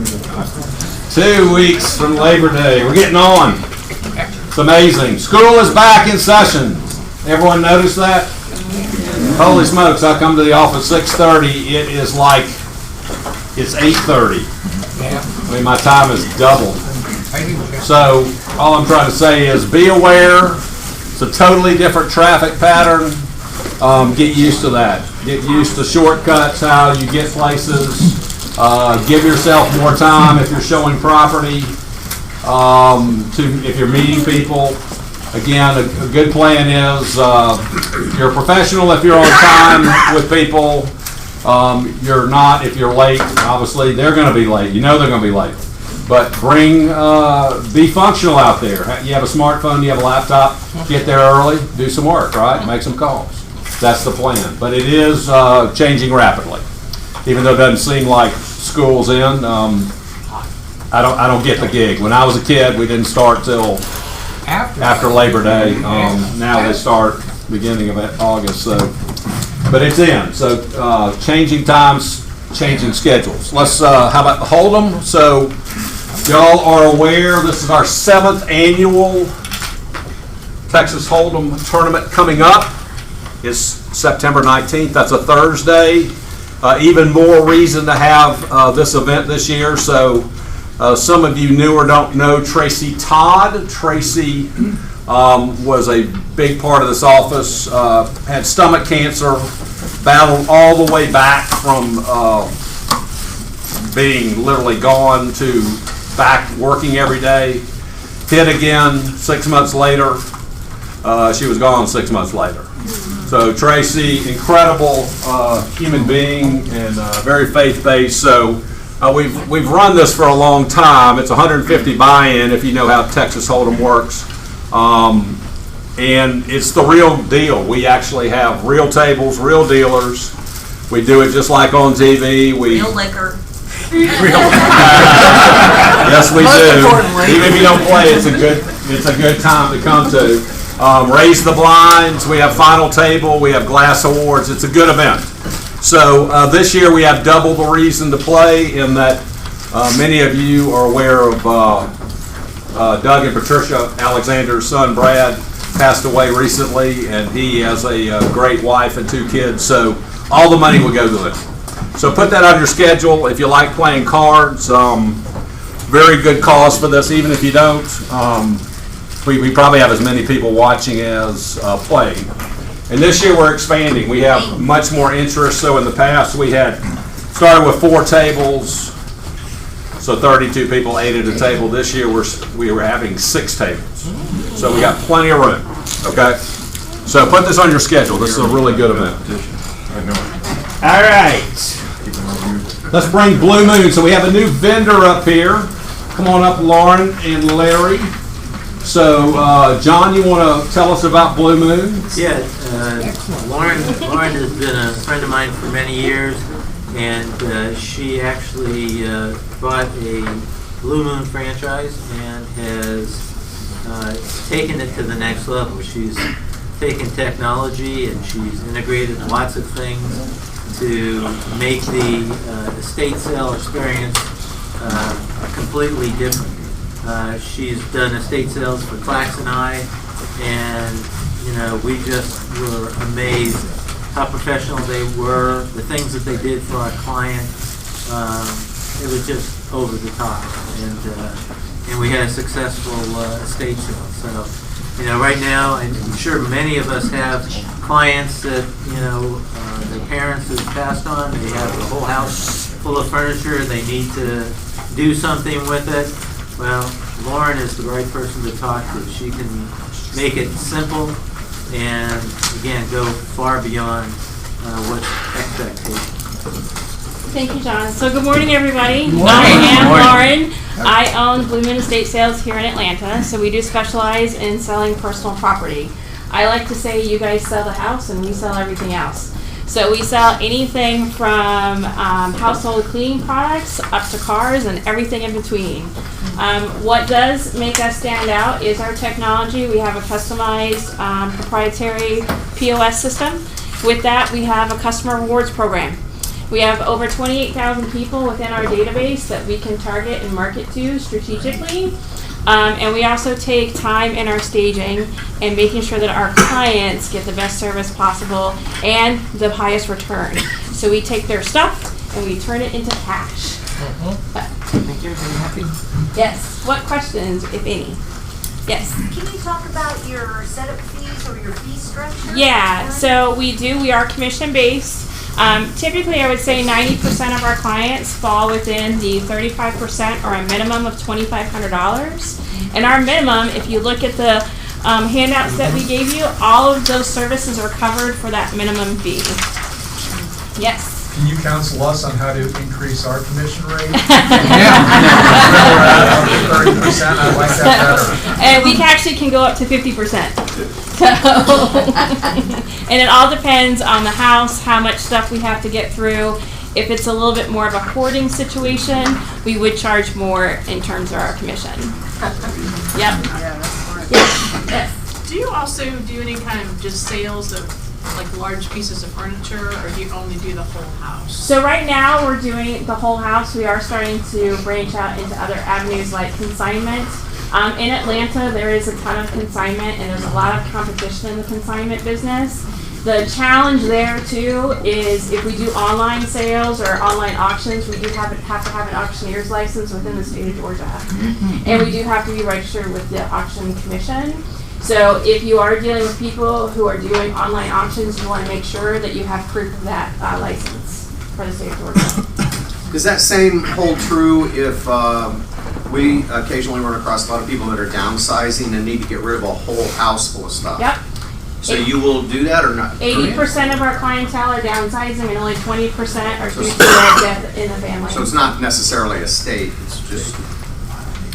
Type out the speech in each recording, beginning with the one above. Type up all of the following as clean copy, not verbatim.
2 weeks from Labor Day. We're getting on. It's amazing. School is back in session. Everyone notice that? Holy smokes, I come to the office 6:30. It is like it's 8:30. I mean, my time is doubled. So all I'm trying to say is be aware. It's a totally different traffic pattern. Get used to that. Get used to shortcuts, how you get places. Give yourself more time if you're showing property, if you're meeting people. Again, a good plan is you're a professional if you're on time with people. You're not if you're late. Obviously, they're going to be late. You know they're going to be late. But be functional out there. You have a smartphone, you have a laptop, get there early, do some work, right? Make some calls. That's the plan. But it is changing rapidly. Even though it doesn't seem like school's in, I don't get the gig. When I was a kid, we didn't start till after Labor Day. Now they start beginning of August. So, but it's in. So changing times, changing schedules. Let's how about Hold'em? So y'all are aware this is our 7th annual Texas Hold'em tournament coming up. It's September 19th. That's a Thursday. Even more reason to have this event this year. So some of you knew or don't know Tracy Todd. Tracy was a big part of this office, had stomach cancer, battled all the way back from being literally gone to back working every day. Hit again 6 months later. She was gone 6 months later. So Tracy, incredible human being and very faith-based. So we've run this for a long time. It's 150 buy-in if you know how Texas Hold'em works. And it's the real deal. We actually have real tables, real dealers. We do it just like on TV. Real liquor. Yes, we do. Even if you don't play, it's a good time to come to. Raise the blinds. We have final table. We have glass awards. It's a good event. So this year we have double the reason to play in that many of you are aware of Doug and Patricia Alexander's son Brad passed away recently, and he has a great wife and 2 kids. So all the money will go to it. So put that on your schedule if you like playing cards. Very good cause for this, even if you don't. We probably have as many people watching as playing. And this year we're expanding. We have much more interest. So in the past we had started with 4 tables, so 32 people ate at a table. This year we were having 6 tables. So we got plenty of room. Okay? So put this on your schedule. This is a really good event. All right. Let's bring Blue Moon. So we have a new vendor up here. Come on up, Lauren and Larry. So, John, you want to tell us about Blue Moon? Yeah, Lauren has been a friend of mine for many years, and she actually bought a Blue Moon franchise and has taken it to the next level. She's taken technology and she's integrated lots of things to make the estate sale experience completely different. She's done estate sales for Clax and I, and we just were amazed how professional they were, the things that they did for our client. It was just over the top, and we had a successful estate sale. So, right now, I'm sure many of us have clients that their parents have passed on. They have a whole house full of furniture. They need to do something with it. Well, Lauren is the right person to talk to. She can make it simple and, again, go far beyond what's expectation. Thank you, John. So good morning, everybody. I am Lauren. I own Blue Moon Estate Sales here in Atlanta. So we do specialize in selling personal property. I like to say you guys sell the house and we sell everything else. So we sell anything from household cleaning products up to cars and everything in between. What does make us stand out is our technology. We have a customized proprietary POS system. With that, we have a customer rewards program. We have over 28,000 people within our database that we can target and market to strategically. And we also take time in our staging and making sure that our clients get the best service possible and the highest return. So we take their stuff and we turn it into cash. Thank you. Are you happy? Yes. What questions, if any? Yes. Can you talk about your setup fees or your fee structure? Yeah, so we are commission based. Typically, I would say 90% of our clients fall within the 35% or a minimum of $2,500. And our minimum, if you look at the handouts that we gave you, all of those services are covered for that minimum fee. Yes. Can you counsel us on how to increase our commission rate? 30%, I like that better. And we actually can go up to 50%. So, and it all depends on the house, how much stuff we have to get through. If it's a little bit more of a hoarding situation, we would charge more in terms of our commission. Yep. Yeah, that's smart. Yes. Do you also do any kind of just sales of like large pieces of furniture, or do you only do the whole house? So right now we're doing the whole house. We are starting to branch out into other avenues like consignment. In Atlanta, there is a ton of consignment, and there's a lot of competition in the consignment business. The challenge there too is if we do online sales or online auctions, we do have to have an auctioneer's license within the state of Georgia, and we do have to be registered with the auction commission. So if you are dealing with people who are doing online auctions, you want to make sure that you have proof of that license for the state of Georgia. Does that same hold true if we occasionally run across a lot of people that are downsizing and need to get rid of a whole house full of stuff? Yep. So you will do that or not? 80% of our clientele are downsizing, and only 20% are due to death in the family. So it's not necessarily a state, it's just,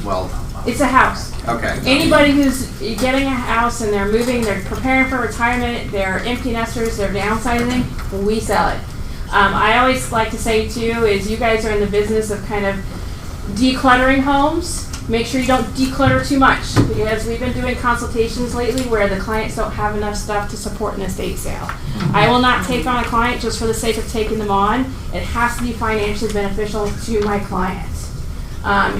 well, It's a house. okay. Anybody who's getting a house and they're moving, they're preparing for retirement, they're empty nesters, they're downsizing, we sell it. I always like to say too is you guys are in the business of kind of decluttering homes. Make sure you don't declutter too much, because we've been doing consultations lately where the clients don't have enough stuff to support an estate sale. I will not take on a client just for the sake of taking them on. It has to be financially beneficial to my client.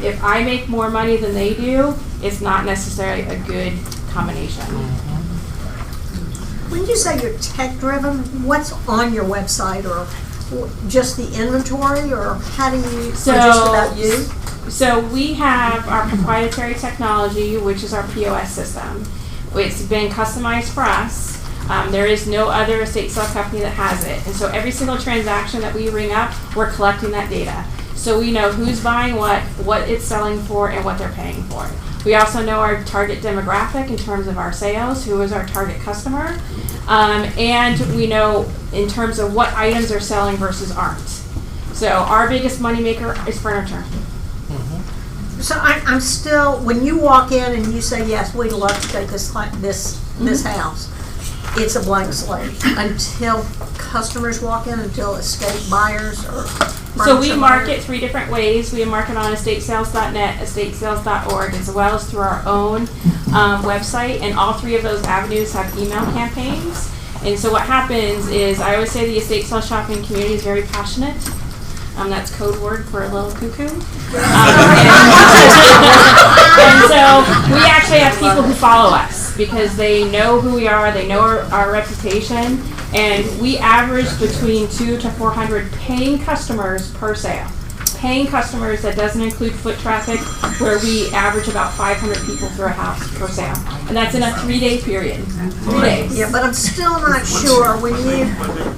If I make more money than they do, it's not necessarily a good combination. When you say you're tech-driven, what's on your website, or just the inventory, or how do you, or just about you? So we have our proprietary technology, which is our POS system. It's been customized for us. There is no other estate sale company that has it. And so every single transaction that we ring up, we're collecting that data. So we know who's buying what it's selling for, and what they're paying for. We also know our target demographic in terms of our sales, who is our target customer. And we know in terms of what items are selling versus aren't. So our biggest moneymaker is furniture. So I'm still, when you walk in and you say, yes, we'd love to take this house, it's a blank slate until customers walk in, until estate buyers or So we furniture market buyers. 3 different ways. We market on estatesales.net, estatesales.org, as well as through our own website. And all 3 of those avenues have email campaigns. And so what happens is, I always say the estate sale shopping community is very passionate. That's code word for a little cuckoo. And so we actually have people who follow us because they know who we are, they know our reputation, and we average between 200 to 400 paying customers per sale. Paying customers, that doesn't include foot traffic, where we average about 500 people through a house per sale. And that's in a 3-day period. 3 days. Yeah, but I'm still not sure when you,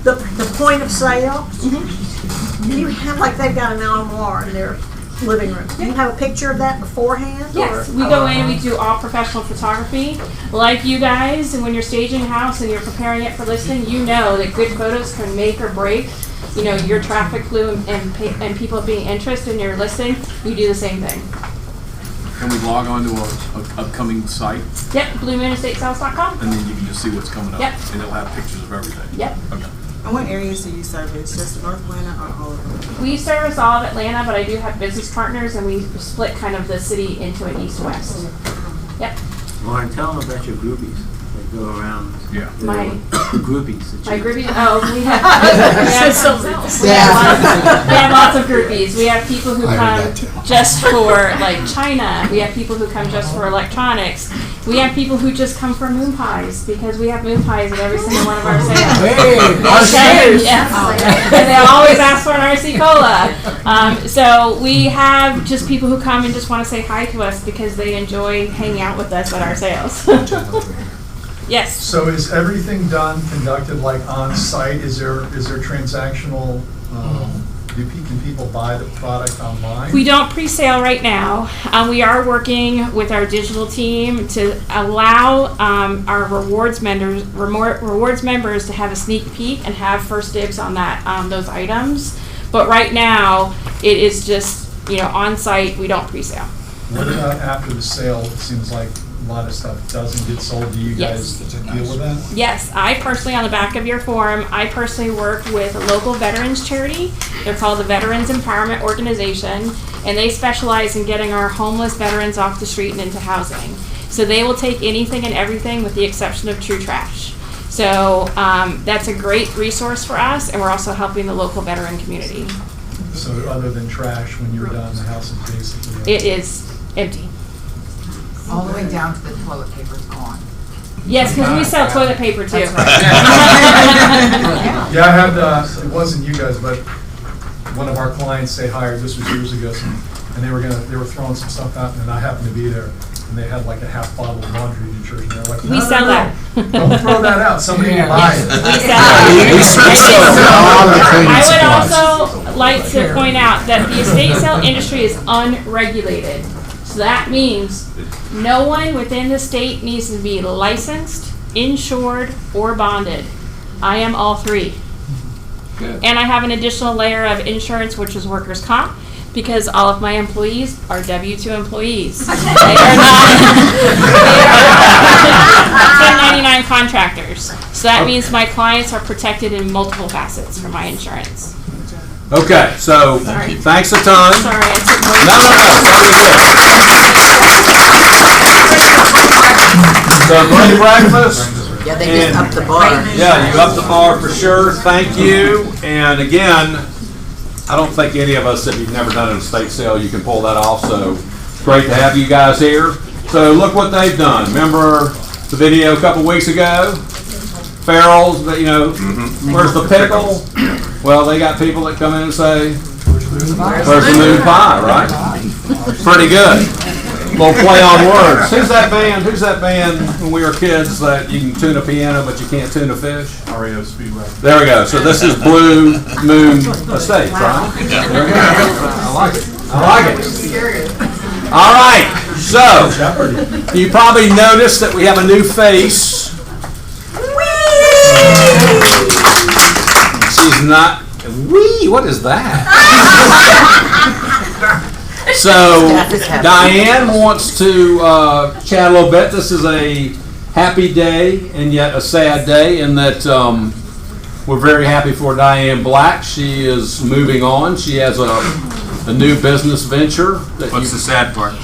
the point of sale, you have, like, they've got an armoire in their living room. Do you have a picture of that beforehand? Yes, or- we go in and we do all professional photography. Like you guys, and when you're staging a house and you're preparing it for listing, you know that good photos can make or break, your traffic flow and people being interested in your listing. We do the same thing. Can we log on to a upcoming site, Yep, BlueMoonEstateSales.com. and then you can just see what's coming up? Yep. And it'll have pictures of everything? Yep. Okay. And what areas do you service? Just North Atlanta or all of them? We service all of Atlanta, but I do have business partners, and we split kind of the city into an east-west. Yep. Lauren, tell them about your groupies that go around. Yeah. My Groupies. that My you- groupies, we have lots of groupies. We have people who come just for like China. We have people who come just for electronics. We have people who just come for moon pies because we have moon pies at every single one of our sales. Okay, yes. And they always ask for an RC Cola. So we have just people who come and just want to say hi to us because they enjoy hanging out with us at our sales. Yes. So is everything conducted like on-site? Is there transactional, can people buy the product online? We don't pre-sale right now. We are working with our digital team to allow our rewards members to have a sneak peek and have first dibs on those items. But right now, it is just on-site. We don't pre-sale. What about after the sale? It seems like a lot of stuff doesn't get sold. Do you guys deal with that? Yes, I personally, on the back of your form, I personally work with a local veterans charity. They're called the Veterans Empowerment Organization, and they specialize in getting our homeless veterans off the street and into housing. So they will take anything and everything with the exception of true trash. So that's a great resource for us, and we're also helping the local veteran community. So other than trash, when you're done, the house is basically... It is empty. All the way down to the toilet paper's gone. Yes, because we sell toilet paper too. Yeah, I had, it wasn't you guys, but one of our clients they hired, this was years ago, and they were throwing some stuff out, and I happened to be there, and they had like a half bottle of laundry detergent. They're like, We sell that. Don't throw that out, somebody will buy it. We sell that. I would also like to point out that the estate sale industry is unregulated. So that means no one within the state needs to be licensed, insured, or bonded. I am all three. And I have an additional layer of insurance, which is workers' comp, because all of my employees are W-2 employees. They are not 1099 contractors. So that means my clients are protected in multiple facets for my insurance. Okay, so thanks a ton. Sorry, I took more. No. So great breakfast. Yeah, they just upped the bar. Yeah, you upped the bar for sure. Thank you. And again, I don't think any of us, if you've never done an estate sale, you can pull that off. So it's great to have you guys here. So look what they've done. Remember the video a couple weeks ago? Farrell's, where's the pickle? Well, they got people that come in and say, where's the moon pie, right? Pretty good. Little play on words. Who's that band when we were kids that you can tune a piano but you can't tune a fish? REO Speedway. There we go. So this is Blue Moon Estates, right? There we go. I like it. All right. So you probably noticed that we have a new face. She's not. Wee. What is that? So Diane wants to chat a little bit. This is a happy day and yet a sad day in that we're very happy for Diane Black. She is moving on. She has a new business venture. What's the sad part?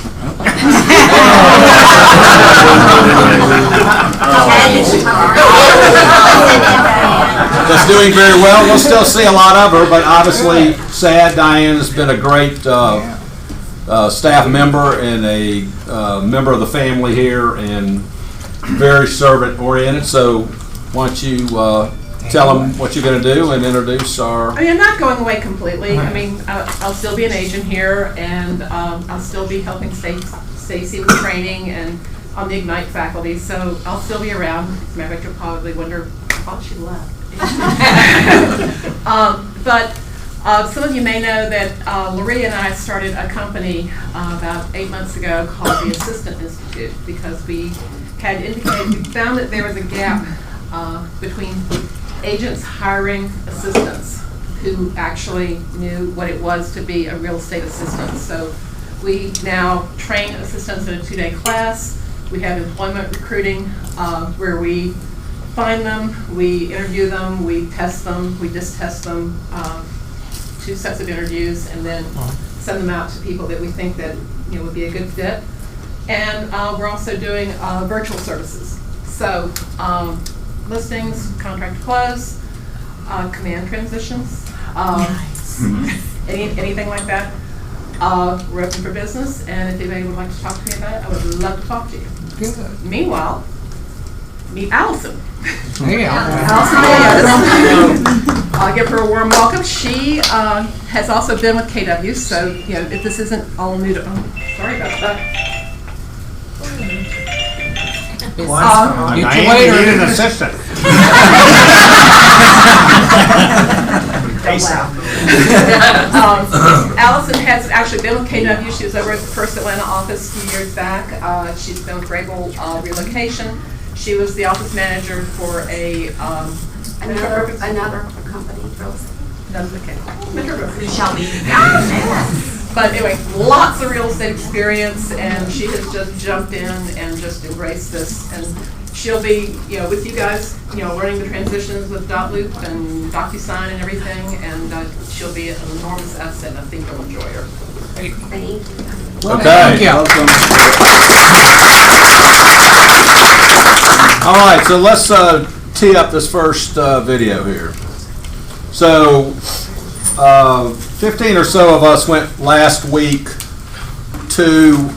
That's doing very well. We'll still see a lot of her, but obviously sad. Diane has been a great staff member and a member of the family here and very servant oriented. So why don't you tell them what you're going to do and introduce our... I'm not going away completely. I mean, I'll still be an agent here, and I'll still be helping Stacy with training and on the Ignite faculty, so I'll still be around. As a matter of fact, you'll probably wonder, I thought she left. But some of you may know that Lori and I started a company about 8 months ago called the Assistant Institute because we found that there was a gap between agents hiring assistants who actually knew what it was to be a real estate assistant. So we now train assistants in a 2-day class. We have employment recruiting where we find them, we interview them, we test them, we just test them, 2 sets of interviews, and then send them out to people that we think that would be a good fit. And we're also doing virtual services. So, listings, contract to close, command transitions, anything like that. We're open for business, and if anybody would like to talk to me about it, I would love to talk to you. Good. Meanwhile, meet Allison. Hey, I'll give her a warm welcome. She has also been with KW, so if this isn't all new to, sorry about that. Get you later. Need an assistant. Allison has actually been with KW. She was over at the First Atlanta office a few years back. She's been with Grable Relocation. She was the office manager for another company. Who shall be? But anyway, lots of real estate experience, and she has just jumped in and just embraced this. And she'll be, with you guys, learning the transitions with Dotloop and DocuSign and everything, and she'll be an enormous asset. I think you'll enjoy her. Thank you. Okay. All right, so let's tee up this first video here. So, 15 or so of us went last week to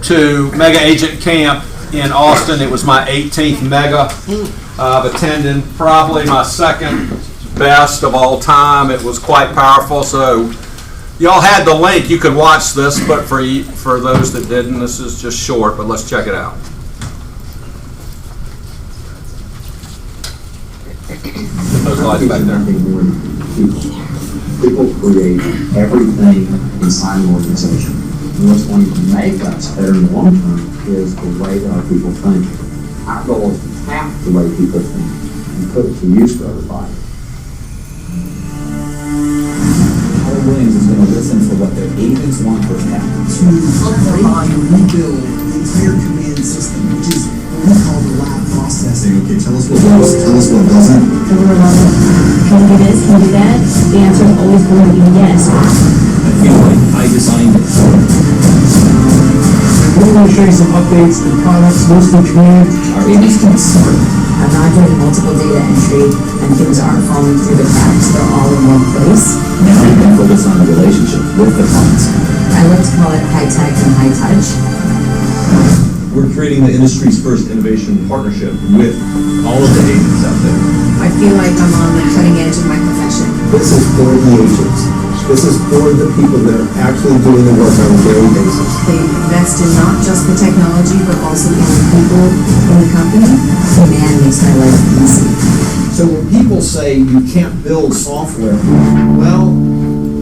to Mega Agent Camp in Austin. It was my 18th Mega. I've attended probably my second best of all time. It was quite powerful. So y'all had the link. You could watch this, but for those that didn't, this is just short, but let's check it out. Those lights back there. People create everything inside an organization. And what's going to make us better in the long term is the way that our people think. Our goal is to tap the way people think and put it to use for everybody. Howard Williams is going to listen for what their agents want for him. To rebuild the entire command system, which is what we call the lab processing. Okay, tell us what works, tell us what doesn't. Can we do this? Can we do that? The answer is always going to be yes. I feel like I designed it. We're going to show you some updates and products, mostly command. Our agents can sort. I'm not doing multiple data entry and things aren't falling through the cracks. They're all in one place. Now you can focus on the relationship with the clients. I like to call it high tech and high touch. We're creating the industry's first innovation partnership with all of the agents out there. I feel like I'm on the cutting edge of my profession. This is for the agents. This is for the people that are actually doing the work on a daily basis. They invest in not just the technology, but also in the people in the company. Command makes my life easy. So when people say you can't build software, well,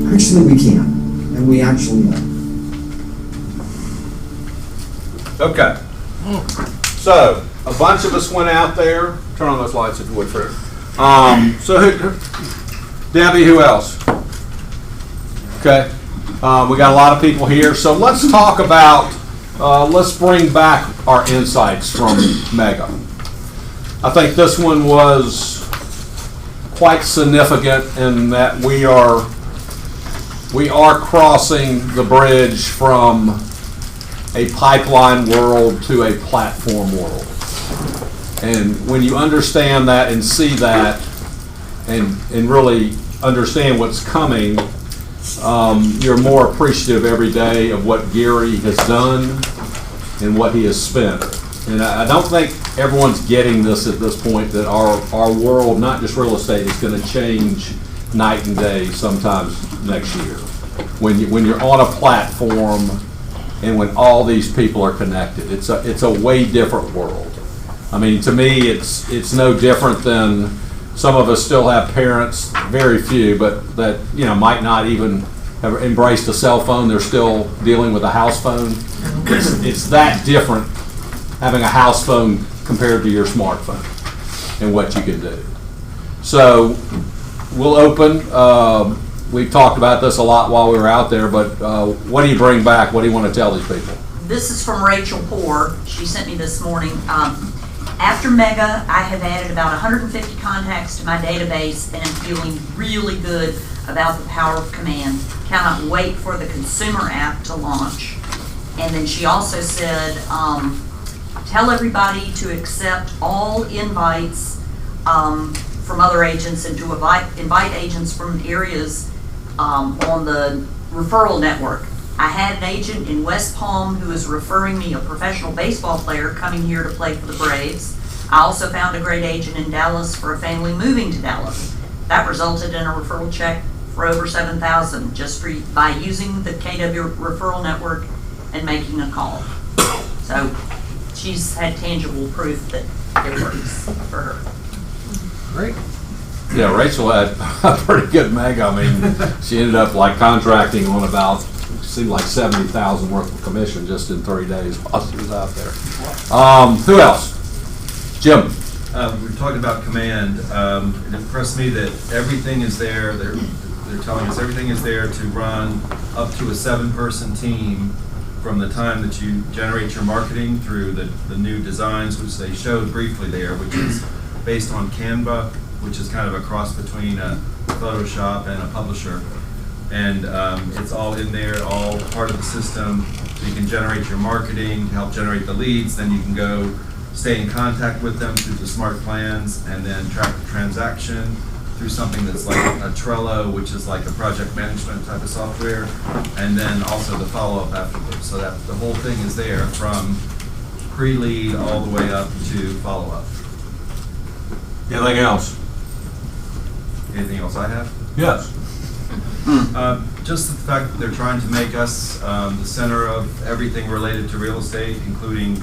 actually we can, and we actually know. Okay. So, a bunch of us went out there. Turn on those lights if you would, Fred. Debbie, who else? Okay. We got a lot of people here. So let's talk about, let's bring back our insights from Mega. I think this one was quite significant in that we are crossing the bridge from a pipeline world to a platform world. And when you understand that and see that and really understand what's coming, you're more appreciative every day of what Gary has done and what he has spent. And I don't think everyone's getting this at this point, that our world, not just real estate, is going to change night and day sometimes next year. When you're on a platform and when all these people are connected, it's a way different world. I mean, to me, it's no different than some of us still have parents, very few, but that might not even have embraced a cell phone. They're still dealing with a house phone. It's that different having a house phone compared to your smartphone and what you can do. So we'll open. We've talked about this a lot while we were out there, but what do you bring back? What do you want to tell these people? This is from Rachel Poor. She sent me this morning. After Mega, I have added about 150 contacts to my database and am feeling really good about the power of command. Cannot wait for the consumer app to launch. And then she also said, tell everybody to accept all invites from other agents and to invite agents from areas on the referral network. I had an agent in West Palm who is referring me a professional baseball player coming here to play for the Braves. I also found a great agent in Dallas for a family moving to Dallas. That resulted in a referral check for over $7,000 just by using the KW referral network and making a call. So she's had tangible proof that it works for her. Great. Yeah, Rachel had a pretty good mega. I mean, she ended up like contracting on about, seemed like 70,000 worth of commission just in 3 days while she was out there. Who else? Jim. We were talking about command. It impressed me that everything is there. They're telling us everything is there to run up to a 7-person team from the time that you generate your marketing through the new designs, which they showed briefly there, which is based on Canva, which is kind of a cross between a Photoshop and a publisher. And it's all in there, all part of the system. So you can generate your marketing, help generate the leads, then you can go stay in contact with them through the smart plans, and then track the transaction through something that's like a Trello, which is like a project management type of software, and then also the follow-up afterwards. So that the whole thing is there from pre-lead all the way up to follow-up. Anything else? Anything else I have? Yes. Just the fact that they're trying to make us the center of everything related to real estate, including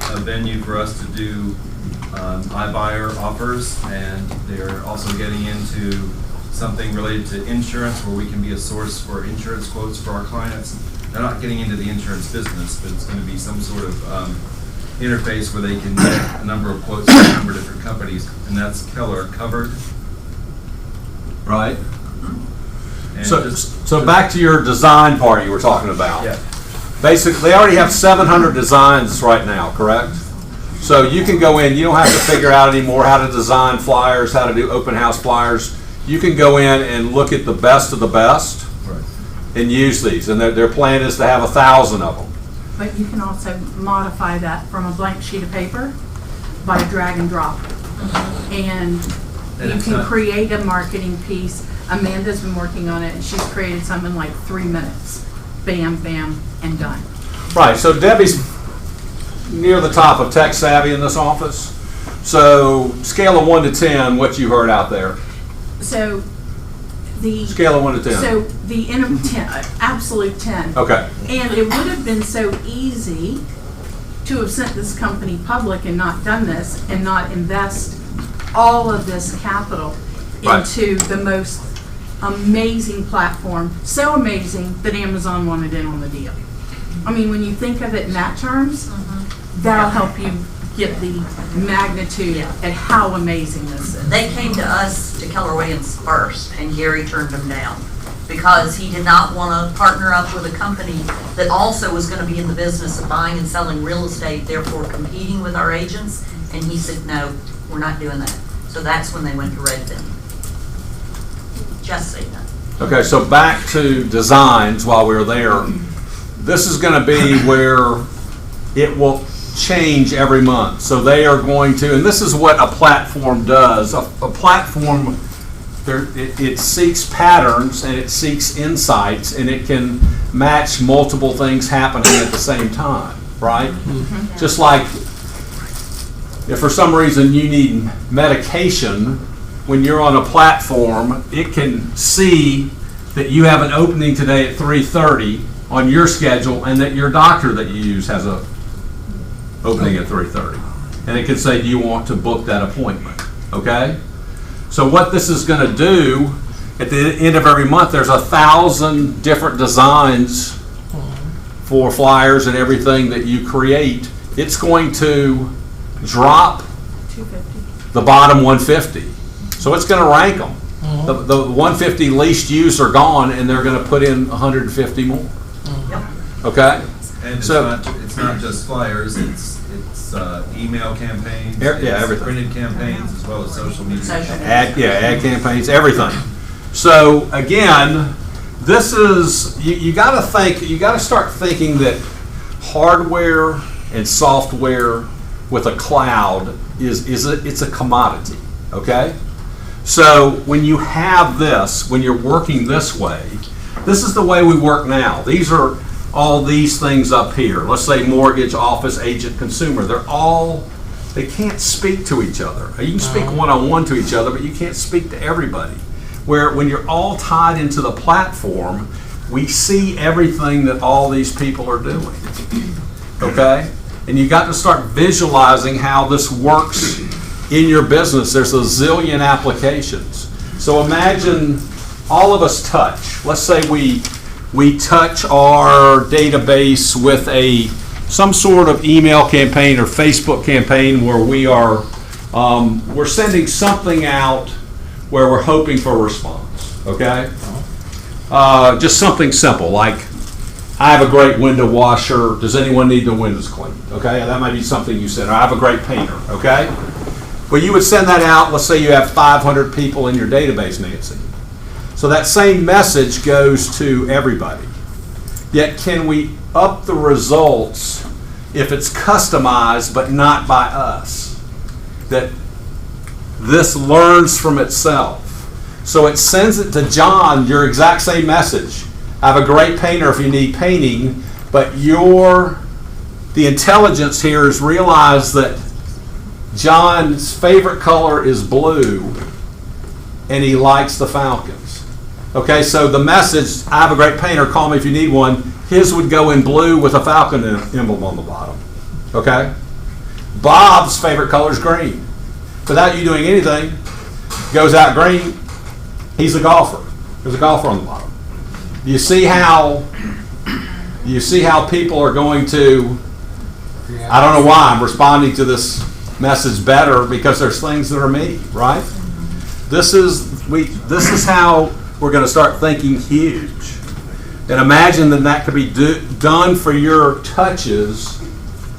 a venue for us to do iBuyer offers, and they're also getting into something related to insurance where we can be a source for insurance quotes for our clients. They're not getting into the insurance business, but it's going to be some sort of interface where they can get a number of quotes from a number of different companies, and that's Keller Covered. Right. And So back to your design part you were talking about. Yeah. Basically, they already have 700 designs right now, correct? So you can go in, you don't have to figure out anymore how to design flyers, how to do open house flyers. You can go in and look at the best of the best and use these. And their plan is to have 1,000 of them. But you can also modify that from a blank sheet of paper by drag and drop. And you can create a marketing piece. Amanda's been working on it, and she's created something in like 3 minutes. Bam, bam, and done. Right, so Debbie's near the top of tech savvy in this office. So scale of 1 to 10, what you heard out there? So the Scale of 1 to 10. So the 10, absolute 10. Okay. And it would have been so easy to have sent this company public and not done this and not invest all of this capital into the most amazing platform, so amazing that Amazon wanted in on the deal. I mean, when you think of it in that terms, that'll help you get the magnitude at how amazing this is. They came to us, to Keller Williams first, and Gary turned them down because he did not want to partner up with a company that also was going to be in the business of buying and selling real estate, therefore competing with our agents. And he said, no, we're not doing that. So that's when they went to Redfin. Just say that. Okay, so back to designs while we were there. This is going to be where it will change every month. So they are going to, and this is what a platform does. A platform, it seeks patterns and it seeks insights, and it can match multiple things happening at the same time, right? Mm-hmm. Just like if for some reason you need medication, when you're on a platform, it can see that you have an opening today at 3:30 on your schedule, and that your doctor that you use has a opening at 3:30. And it can say, do you want to book that appointment? Okay? So what this is going to do, at the end of every month, there's 1,000 different designs for flyers and everything that you create. It's going to drop 250. The bottom 150. So it's going to rank them. Mm-hmm. The 150 least used are gone, and they're going to put in 150 more. Mm-hmm. Okay? And it's not just flyers, it's email campaigns, everything. Printed campaigns, as well as social media. Ad campaigns, everything. So again, this is, you got to start thinking that hardware and software with a cloud it's a commodity, okay? So when you have this, when you're working this way, this is the way we work now. These are all these things up here. Let's say mortgage, office, agent, consumer. They can't speak to each other. You can speak one-on-one to each other, but you can't speak to everybody. Where when you're all tied into the platform, we see everything that all these people are doing, okay? And you got to start visualizing how this works in your business. There's a zillion applications. So imagine all of us touch. Let's say we touch our database with some sort of email campaign or Facebook campaign where we're sending something out where we're hoping for a response, okay? Just something simple like, I have a great window washer, does anyone need the windows cleaned? Okay, that might be something you said, or I have a great painter, okay? Well, you would send that out, let's say you have 500 people in your database, Nancy. So that same message goes to everybody. Yet can we up the results if it's customized but not by us? That this learns from itself. So it sends it to John, your exact same message. I have a great painter if you need painting, but the intelligence here is realize that John's favorite color is blue and he likes the Falcons. Okay, so the message, I have a great painter, call me if you need one, his would go in blue with a Falcon emblem on the bottom. Okay? Bob's favorite color is green. Without you doing anything, goes out green, he's a golfer. There's a golfer on the bottom. You see how people are going to, I don't know why I'm responding to this message better because there's things that are me, right? This is how we're going to start thinking huge. And imagine that could be done for your touches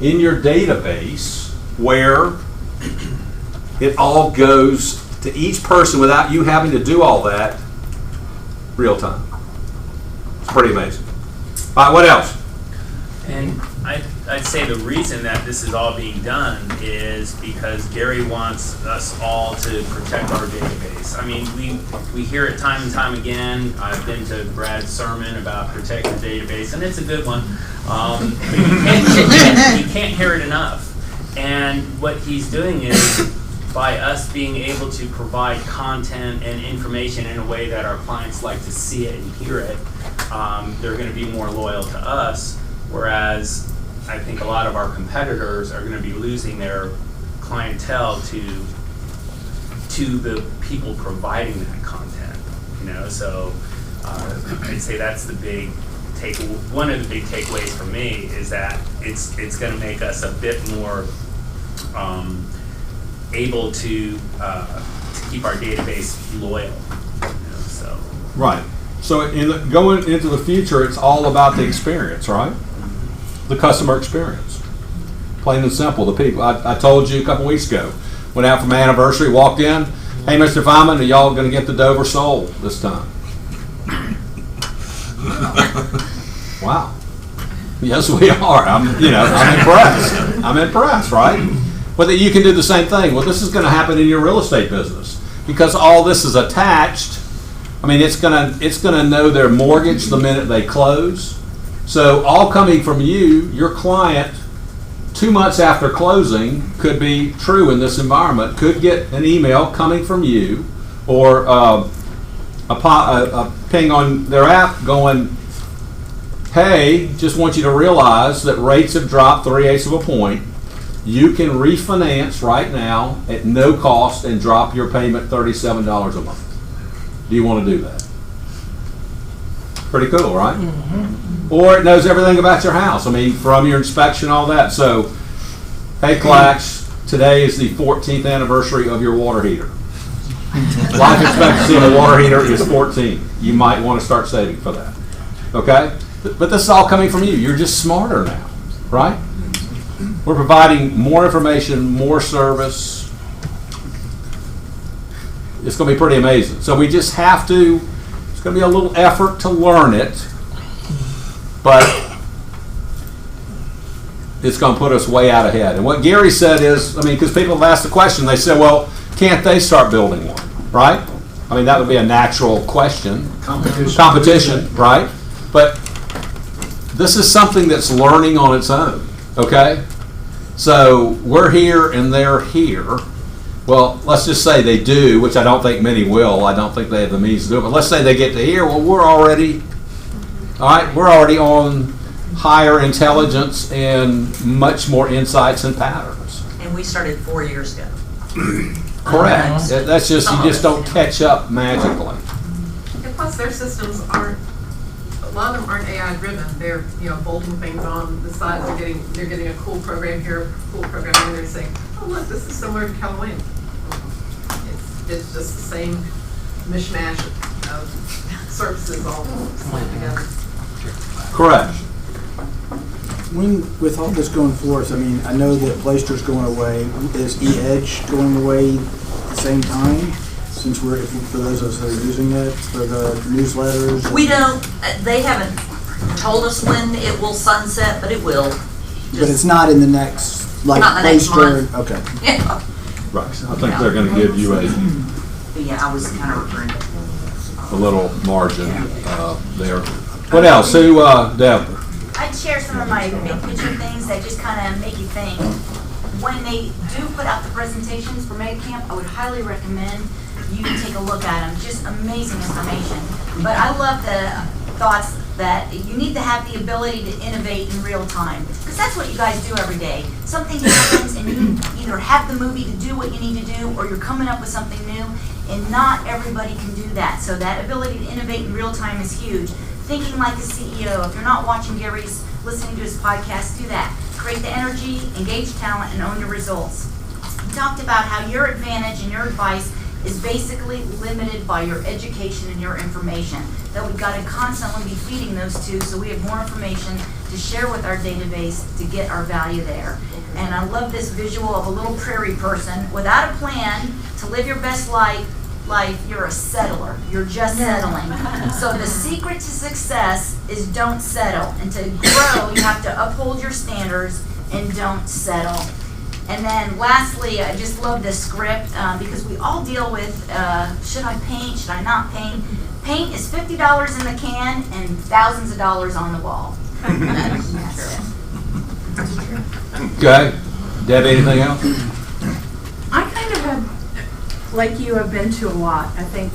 in your database where it all goes to each person without you having to do all that real time. It's pretty amazing. All right, what else? And I'd say the reason that this is all being done is because Gary wants us all to protect our database. I mean, we hear it time and time again. I've been to Brad's sermon about protect your database, and it's a good one. But you can't hear it enough. And what he's doing is, by us being able to provide content and information in a way that our clients like to see it and hear it, they're going to be more loyal to us, whereas I think a lot of our competitors are going to be losing their clientele to the people providing that content. So I'd say that's the big one of the big takeaways for me is that it's going to make us a bit more able to keep our database loyal. So right. So going into the future, it's all about the experience, right? The customer experience. Plain and simple. The people. I told you a couple weeks ago, went out for my anniversary, walked in. Hey, Mr. Feynman, are y'all going to get the Dover Sole this time? Wow. Yes, we are. I'm impressed. I'm impressed, right? But that you can do the same thing. Well, this is going to happen in your real estate business because all this is attached. I mean, it's gonna know their mortgage the minute they close. So all coming from you, your client, 2 months after closing, could be true in this environment. Could get an email coming from you, or a ping on their app going, "Hey, just want you to realize that rates have dropped 3/8 of a point. You can refinance right now at no cost and drop your payment $37 a month. Do you want to do that?" Pretty cool, right? Mm-hmm. Or it knows everything about your house. I mean, from your inspection, all that. So, hey, Clax, today is the 14th anniversary of your water heater. Life expectancy of a water heater is 14. You might want to start saving for that. Okay? But this is all coming from you. You're just smarter now, right? We're providing more information, more service. It's going to be pretty amazing. So we just have to going to be a little effort to learn it, but it's going to put us way out ahead. And what Gary said is, I mean, because people have asked the question, they said, well, can't they start building one, right? I mean, that would be a natural question. Competition, right? But this is something that's learning on its own, okay? So we're here and they're here. Well, let's just say they do, which I don't think many will. I don't think they have the means to do it. But let's say they get to here. Well, we're already on higher intelligence and much more insights and patterns. And we started 4 years ago. Correct. That's just, you just don't catch up magically. And plus, their systems aren't, a lot of them aren't AI driven. They're, bolting things on the sides. They're getting a cool program here, cool program there. They're saying, oh look, this is similar to Callaway. It's just the same mishmash of services all slammed together. Correct. With all this going forth, I mean, I know that Playster's going away. Is eEdge going away at the same time? Since for those of us that are using it, for the newsletters? We don't, they haven't told us when it will sunset, but it will. But it's not in the next, like Not the next Playster, month. okay. Yeah. Right. I think they're going to give you But yeah, I was kind of referring to. a little margin there. What else? Who, Deb? I'd share some of my big picture things that just kind of make you think. When they do put out the presentations for MegaCamp, I would highly recommend you take a look at them. Just amazing information. But I love the thoughts that you need to have the ability to innovate in real time. Because that's what you guys do every day. Something happens and you either have the movie to do what you need to do or you're coming up with something new. And not everybody can do that. So that ability to innovate in real time is huge. Thinking like a CEO. If you're not watching Gary's, listening to his podcast, do that. Create the energy, engage talent, and own your results. He talked about how your advantage and your advice is basically limited by your education and your information. That we've got to constantly be feeding those two so we have more information to share with our database to get our value there. And I love this visual of a little prairie person without a plan to live your best life, you're a settler. You're just settling. So the secret to success is don't settle. And to grow, you have to uphold your standards and don't settle. And then lastly, I just love this script because we all deal with, should I paint, should I not paint? Paint is $50 in the can and thousands of dollars on the wall. That's it. Okay. Deb, anything else? I kind of have, like you, have been to a lot. I think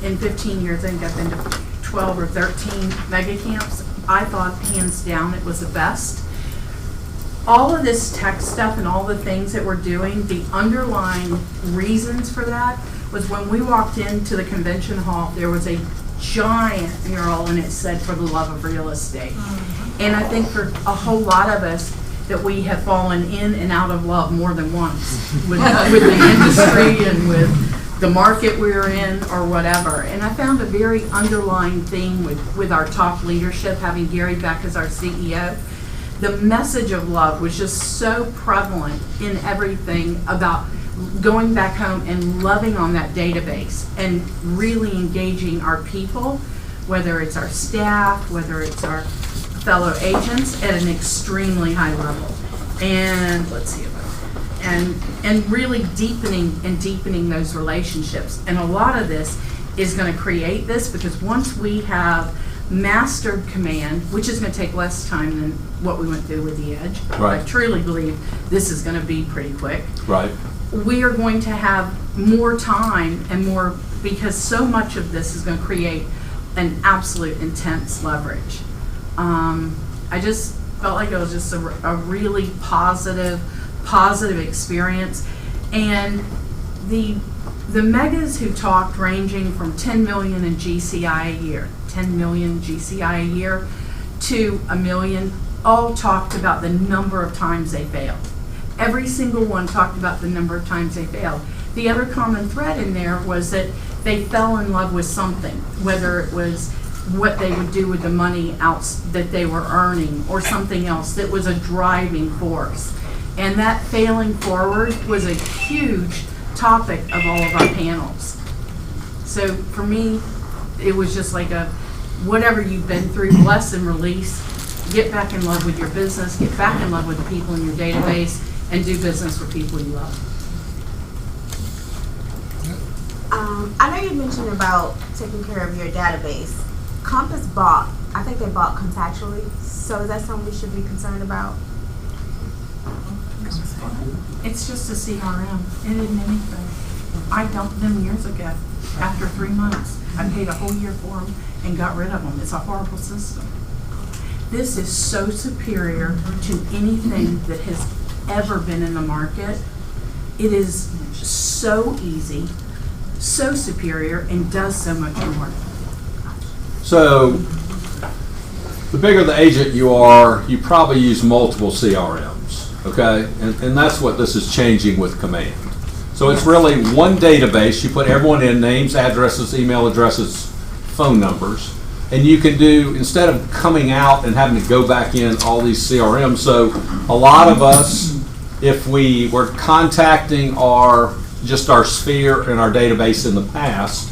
in 15 years, I think I've been to 12 or 13 mega camps. I thought hands down it was the best. All of this tech stuff and all the things that we're doing, the underlying reasons for that was when we walked into the convention hall, there was a giant mural and it said, "For the love of real estate." And I think for a whole lot of us, that we have fallen in and out of love more than once with the industry and with the market we're in or whatever. And I found a very underlying theme with our top leadership, having Gary Beck as our CEO. The message of love was just so prevalent in everything about going back home and loving on that database and really engaging our people, whether it's our staff, whether it's our fellow agents, at an extremely high level. And let's see, and really deepening those relationships. And a lot of this is going to create this because once we have mastered command, which is going to take less time than what we went through with the Edge. Right. I truly believe this is going to be pretty quick. Right. We are going to have more time and more, because so much of this is going to create an absolute intense leverage. I just felt like it was just a really positive experience. And the megas who talked, ranging from 10 million in GCI a year, 10 million GCI a year to $1 million, all talked about the number of times they failed. Every single one talked about the number of times they failed. The other common thread in there was that they fell in love with something, whether it was what they would do with the money out that they were earning or something else that was a driving force. And that failing forward was a huge topic of all of our panels. So for me, it was just like a, whatever you've been through, bless and release, get back in love with your business, get back in love with the people in your database, and do business with people you love. I know you mentioned about taking care of your database. Compass bought, I think they bought contactually, so is that something we should be concerned about? It's just a CRM. It isn't anything. I dumped them years ago. After 3 months, I paid a whole year for them and got rid of them. It's a horrible system. This is so superior to anything that has ever been in the market. It is so easy, so superior, and does so much more. So, the bigger the agent you are, you probably use multiple CRMs, okay? And that's what this is changing with Command. So it's really one database. You put everyone in, names, addresses, email addresses, phone numbers, and you can do, instead of coming out and having to go back in all these CRMs, so a lot of us, if we were contacting just our sphere and our database in the past,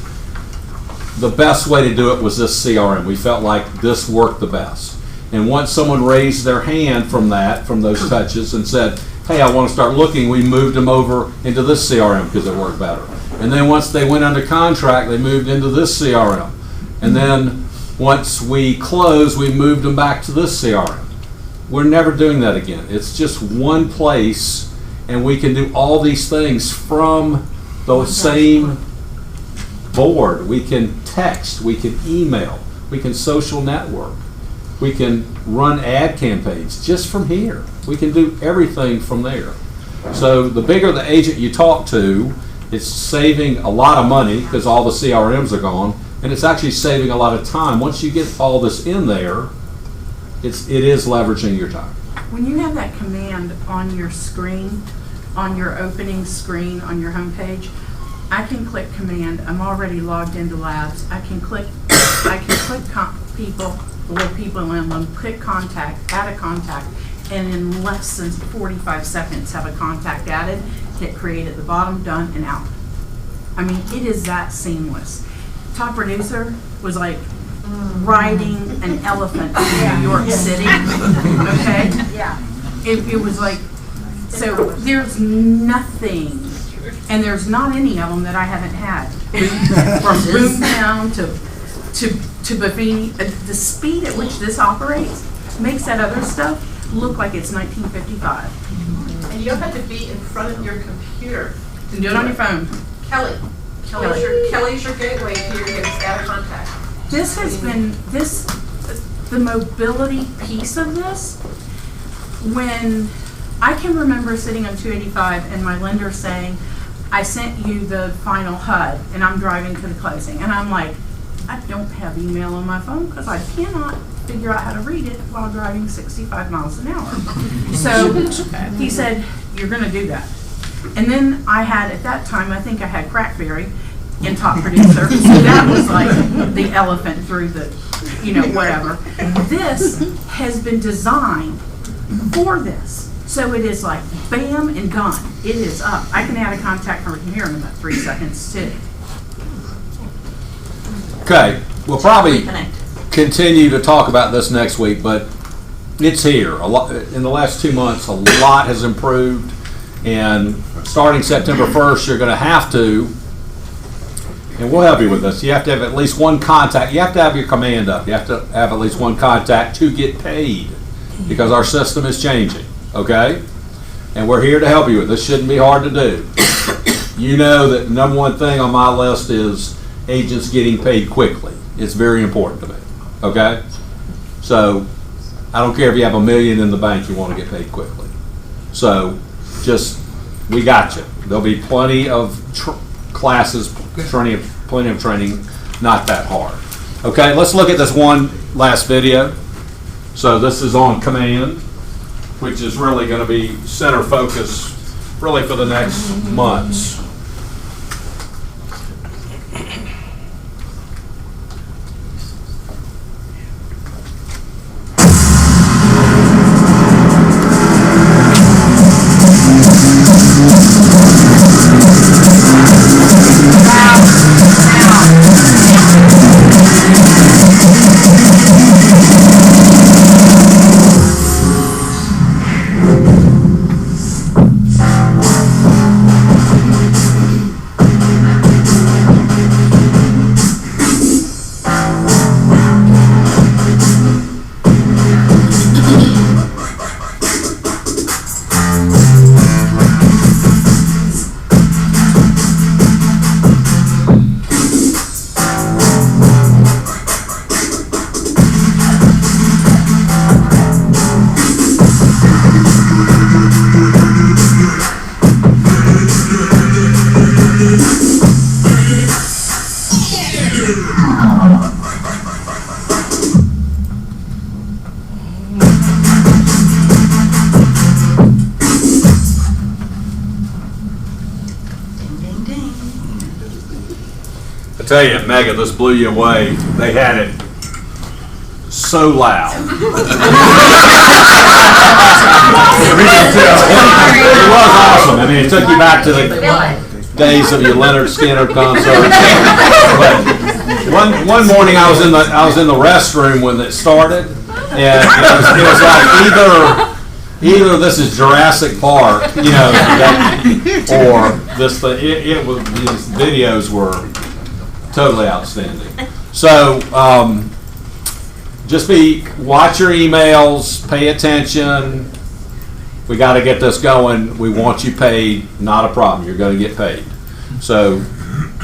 the best way to do it was this CRM. We felt like this worked the best. And once someone raised their hand from those touches and said, hey, I want to start looking, we moved them over into this CRM because it worked better. And then once they went under contract, they moved into this CRM. And then once we closed, we moved them back to this CRM. We're never doing that again. It's just one place, and we can do all these things from the same board. We can text, we can email, we can social network, we can run ad campaigns just from here. We can do everything from there. So the bigger the agent you talk to, it's saving a lot of money because all the CRMs are gone, and it's actually saving a lot of time. Once you get all this in there, it is leveraging your time. When you have that command on your screen, on your opening screen, on your homepage, I can click command. I'm already logged into Labs. I can click people, the little people in them, click contact, add a contact, and in less than 45 seconds have a contact added, hit create at the bottom, done, and out. I mean, it is that seamless. Top Producer was like riding an elephant in New York City, okay? Yeah. It was like, so there's nothing, and there's not any of them that I haven't had. From Boomtown to Bavini, the speed at which this operates makes that other stuff look like it's 1955. And you don't have to be in front of your computer. You can do it on your phone. Kelly's your gateway to your data contact. This has been, the mobility piece of this, when I can remember sitting on 285 and my lender saying, I sent you the final HUD and I'm driving to the closing. And I'm like, I don't have email on my phone because I cannot figure out how to read it while driving 65 miles an hour. So he said, you're going to do that. And then I had, at that time, I think I had Crackberry in Top Producer. So that was like the elephant through the, whatever. This has been designed for this. So it is like bam and gone. It is up. I can add a contact from here in about 3 seconds too. Okay, we'll probably continue to talk about this next week, but it's here. A lot in the last 2 months. A lot has improved, and starting September 1st, you're going to have to, and we'll help you with this. You have to have at least one contact. You have to have your command up. You have to have at least one contact to get paid, because our system is changing. Okay, and we're here to help you with this. Shouldn't be hard to do. You know that the number one thing on my list is agents getting paid quickly. It's very important to me. Okay, so I don't care if you have $1 million in the bank, you want to get paid quickly. So we got you. There'll be plenty of classes, plenty of training, not that hard. Okay, let's look at this one last video. So this is on Command, which is really going to be center focus really for the next months. tell you, Megan, this blew you away. They had it so loud. It was awesome. I mean, it took you back to the days of your Leonard Skinner concert. But one morning, I was in the restroom when it started, and it was like either this is Jurassic Park, you know, or this thing. It was, these videos were totally outstanding. So just watch your emails, pay attention. We got to get this going. We want you paid. Not a problem. You're going to get paid. So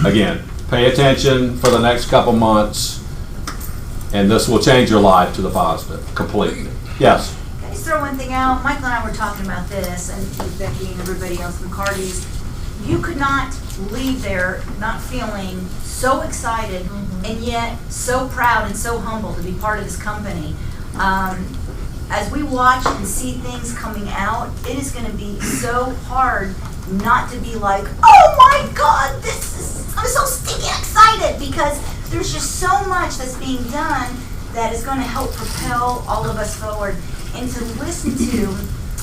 again, pay attention for the next couple months, and this will change your life to the positive completely. Yes. Can I just throw one thing out? Michael and I were talking about this, and Becky and everybody else, McCarty's. You could not leave there not feeling so excited and yet so proud and so humble to be part of this company. As we watch and see things coming out, it is going to be so hard not to be like, oh my God, I'm so stinking excited, because there's just so much that's being done that is going to help propel all of us forward. And to listen to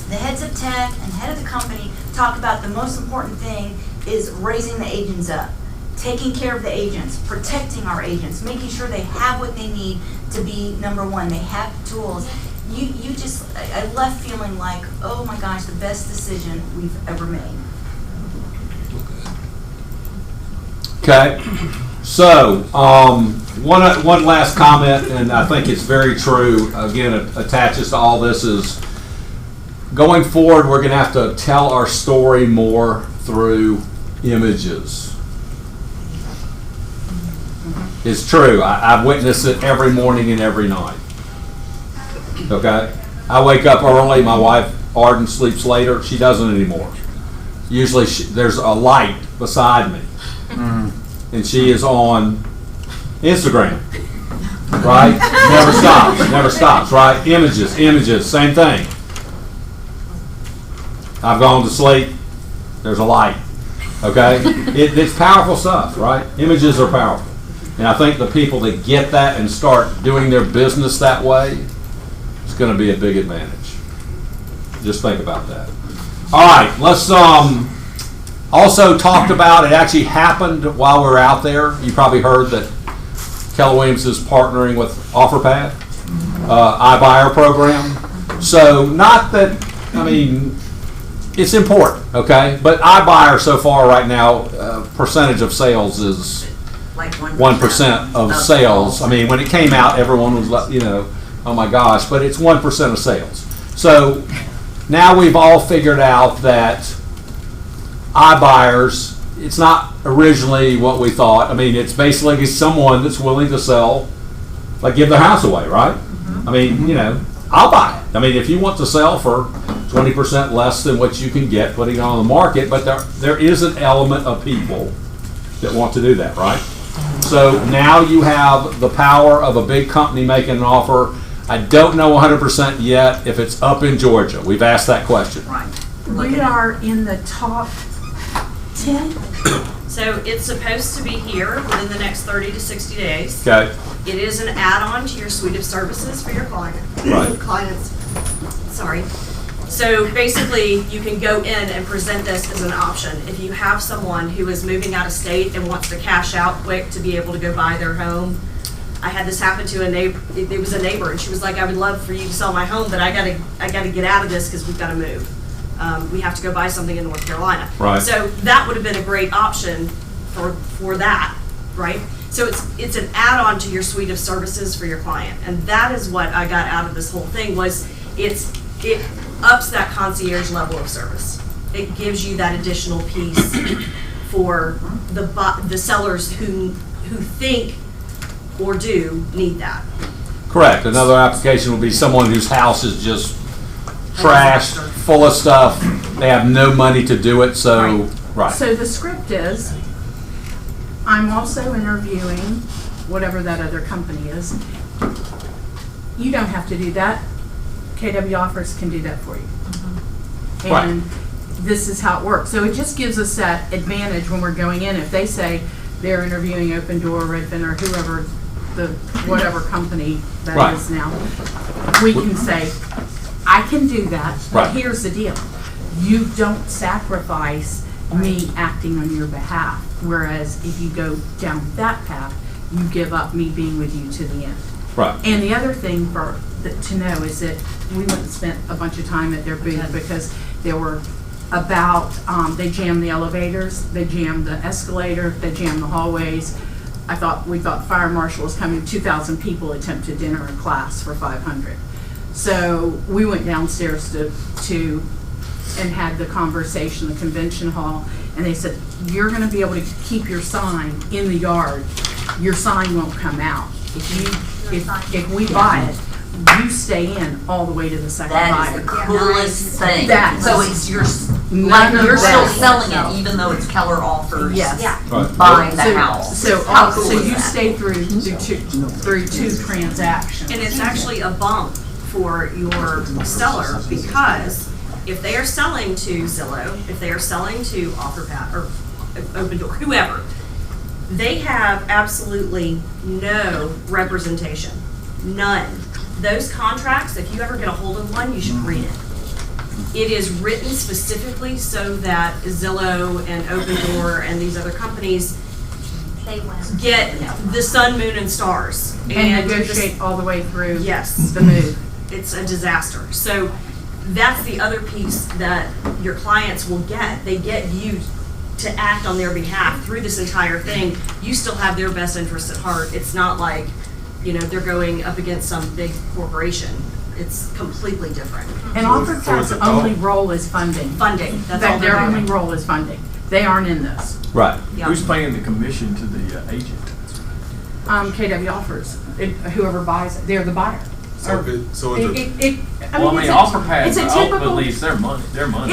the heads of tech and head of the company talk about the most important thing is raising the agents up, taking care of the agents, protecting our agents, making sure they have what they need to be number one. They have the tools. I left feeling like, oh my gosh, the best decision we've ever made. Okay. So, one last comment, and I think it's very true. Again, it attaches to all this is going forward, we're going to have to tell our story more through images. It's true. I witness it every morning and every night. Okay? I wake up early. My wife, Arden, sleeps later. She doesn't anymore. Usually there's a light beside me. And she is on Instagram. Right? Never stops, right? Images, same thing. I've gone to sleep. There's a light. Okay? It's powerful stuff, right? Images are powerful. And I think the people that get that and start doing their business that way, it's going to be a big advantage. Just think about that. All right, let's also talked about, it actually happened while we were out there. You probably heard that Keller Williams is partnering with OfferPad, iBuyer program. So not that, I mean, it's important, okay? But iBuyer so far right now, percentage of sales is like 1% of sales. I mean, when it came out, everyone was like, you know, oh my gosh, but it's 1% of sales. So now we've all figured out that iBuyers, it's not originally what we thought. I mean, it's basically someone that's willing to sell, like give their house away, right? I mean, you know, I'll buy it. I mean, if you want to sell for 20% less than what you can get putting it on the market, but there is an element of people that want to do that, right? So now you have the power of a big company making an offer. I don't know 100% yet if it's up in Georgia. We've asked that question. Right. We are in the top 10. So it's supposed to be here within the next 30 to 60 days. Okay. It is an add-on to your suite of services for your clients. Sorry. So basically, you can go in and present this as an option. If you have someone who is moving out of state and wants to cash out quick to be able to go buy their home. I had this happen to a neighbor. It was a neighbor, and she was like, "I would love for you to sell my home, but I gotta get out of this because we've got to move. We have to go buy something in North Carolina." Right. So that would have been a great option for that, right? So it's an add-on to your suite of services for your client, and that is what I got out of this whole thing. Was it ups that concierge level of service. It gives you that additional piece for the sellers who think or do need that. Correct. Another application would be someone whose house is just trashed, full of stuff. They have no money to do it, so, right. So the script is, I'm also interviewing whatever that other company is. You don't have to do that. KW Offers can do that for you. And this is how it works. So it just gives us that advantage when we're going in. If they say, they're interviewing Open Door, Redfin, or whoever, whatever company that Right. is now, we can say, I can do that, but Right. here's the deal. You don't sacrifice me acting on your behalf, whereas if you go down that path, you give up me being with you to the end. Right. And the other thing to know is that we went and spent a bunch of time at their booth because there were they jammed the elevators, they jammed the escalator, they jammed the hallways. We thought the fire marshal was coming, 2,000 people attempted to enter a class for 500. So we went downstairs to and had the conversation, the convention hall, and they said, you're gonna be able to keep your sign in the yard. Your sign won't come out. If we buy it, you stay in all the way to the second buyer. That is the coolest thing. That- So it's you're None of you're still that. selling it even though it's Keller offers. Yes. Right. Buying the house. So How cool is you that? stay through two transactions. And it's actually a bump for your seller because if they are selling to Zillow, if they are selling to OfferPad or Open Door, whoever, they have absolutely no representation. None. Those contracts, if you ever get a hold of one, you should read it. It is written specifically so that Zillow and Open Door and these other companies get the sun, moon, and stars. And negotiate all the way through Yes. the move. It's a disaster. So that's the other piece that your clients will get. They get you to act on their behalf through this entire thing. You still have their best interest at heart. It's not like, they're going up against some big corporation. It's completely different. And OfferPad's only role is funding. Funding, that's all Their they're only doing. role is funding. They aren't in this. Right. Yeah. Who's paying the commission to the agent? KW offers, whoever buys it, they're the buyer. So if it's OfferPad it's a typical, believes their money.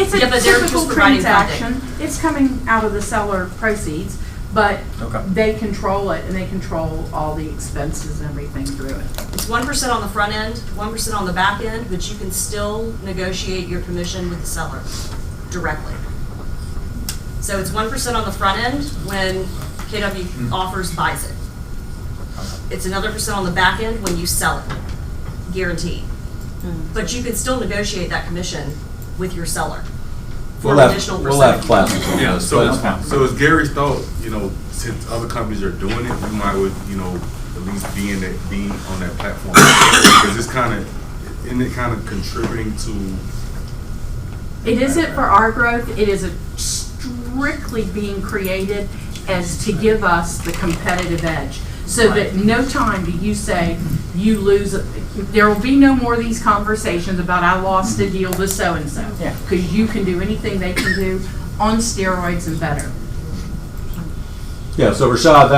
it's a Yeah, but they're typical just providing transaction. It's coming out of the seller proceeds, but Okay. they control it and they control all the expenses and everything through it. It's 1% on the front end, 1% on the back end, but you can still negotiate your commission with the seller directly. So it's 1% on the front end when KW Offers buys it. It's another % on the back end when you sell it, guaranteed. But you can still negotiate that commission with your seller for an additional We'll have percentage. classes on Yeah, this, so but it's fine. so is Gary's thought, since other companies are doing it, we might would, at least be on that platform. Because isn't it kind of contributing to? It isn't for our growth, it is strictly being created as to give us the competitive edge. So that no time do you say you lose, there will be no more of these conversations about I lost a deal to so-and-so. Yeah. Because you can do anything they can do on steroids and better. Yeah, so Rashad,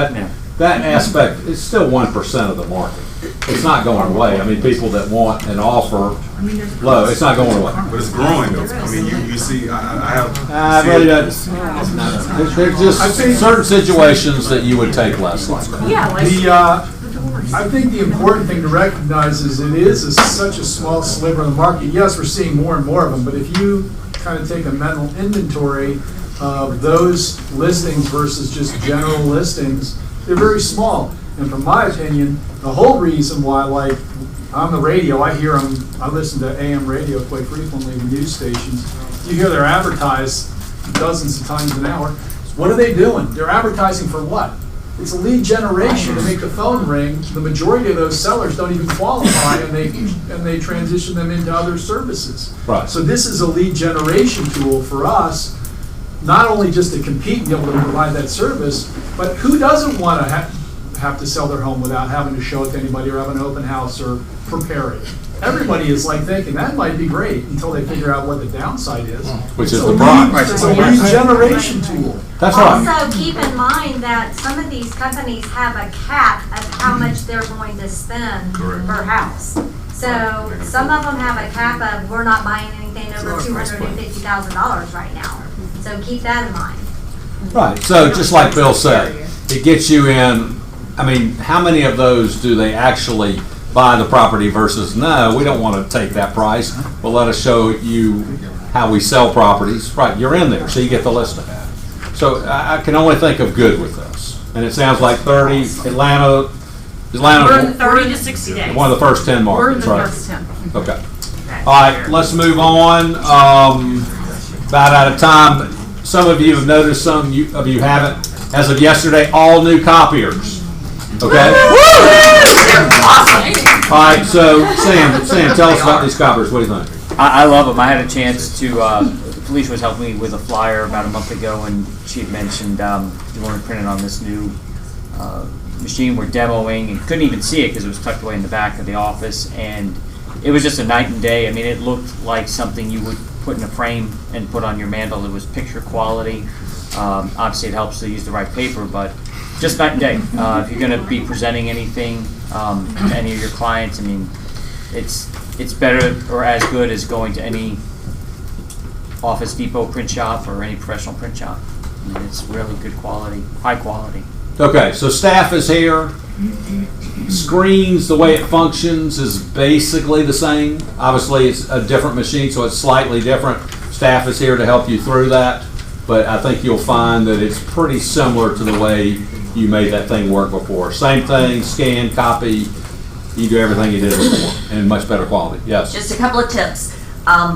that aspect is still 1% of the market. It's not going away. I mean, people that want an offer low, it's not going away. But it's growing though. I mean, you see, I have. I really don't. There's just certain situations that you would take less like that. Yeah, like. I think the important thing to recognize is it is such a small sliver of the market. Yes, we're seeing more and more of them, but if you kind of take a mental inventory of those listings versus just general listings, they're very small. And from my opinion, the whole reason why, like, on the radio, I listen to AM radio quite frequently, the news stations. You hear they're advertised dozens of times an hour. What are they doing? They're advertising for what? It's a lead generation to make the phone ring. The majority of those sellers don't even qualify, and they transition them into other services. Right. So this is a lead generation tool for us, not only just to compete and be able to provide that service, but who doesn't want to have to sell their home without having to show it to anybody or have an open house or prepare it? Everybody is like thinking that might be great until they figure out what the downside is. Which is the problem. It's a lead generation tool. That's right. Also, keep in mind that some of these companies have a cap of how much they're going to spend per house. So some of them have a cap of, we're not buying anything over $250,000 right now. So keep that in mind. Right, so just like Bill said, it gets you in, I mean, how many of those do they actually buy the property versus, no, we don't want to take that price, but let us show you how we sell properties. Right, you're in there, so you get the listing. So I can only think of good with this. And it sounds like 30, Atlanta, We're in 30 to 60 days. one of the first 10 We're in markets, the right? first 10. Okay. All right, let's move on. About out of time. Some of you have noticed, some of you haven't. As of yesterday, all new copiers. Okay? All right, so Sam, tell us about these copiers. What do you think? I love them. I had a chance to, Felicia was helping me with a flyer about a month ago, and she had mentioned you want to print it on this new machine we're demoing, and couldn't even see it because it was tucked away in the back of the office, and it was just a night and day. I mean, it looked like something you would put in a frame and put on your mantle. It was picture quality. Obviously, it helps to use the right paper, but just night and day. If you're going to be presenting anything to any of your clients, I mean, it's better or as good as going to any Office Depot print shop or any professional print shop. I mean, it's really good quality, high quality. Okay, so staff is here. Screens, the way it functions is basically the same. Obviously, it's a different machine, so it's slightly different. Staff is here to help you through that, but I think you'll find that it's pretty similar to the way you made that thing work before. Same thing, scan, copy, you do everything you did before, and much better quality. Yes? Just a couple of tips.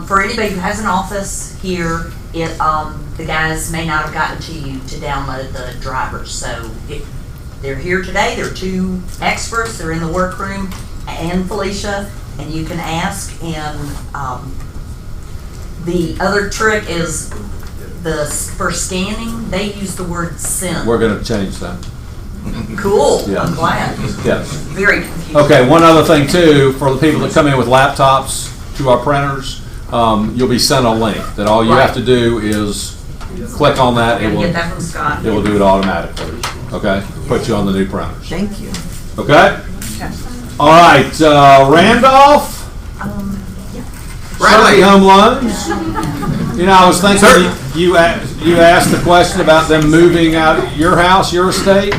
For anybody who has an office here, the guys may not have gotten to you to download the drivers. So they're here today. They're two experts. They're in the workroom, and Felicia, and you can ask. And the other trick is for scanning, they use the word send. We're going to change that. Cool. Yeah. I'm glad. Yes. Very confusing. Okay, one other thing too, for the people that come in with laptops to our printers, you'll be sent a link that all you have to do is click on that. We're gonna get that from Scott. It will do it automatically. Okay, put you on the new printers. Thank you. Okay. All right, Randolph. Bradley Home Loans. You know, I was thinking you asked the question about them moving out your house, your estate.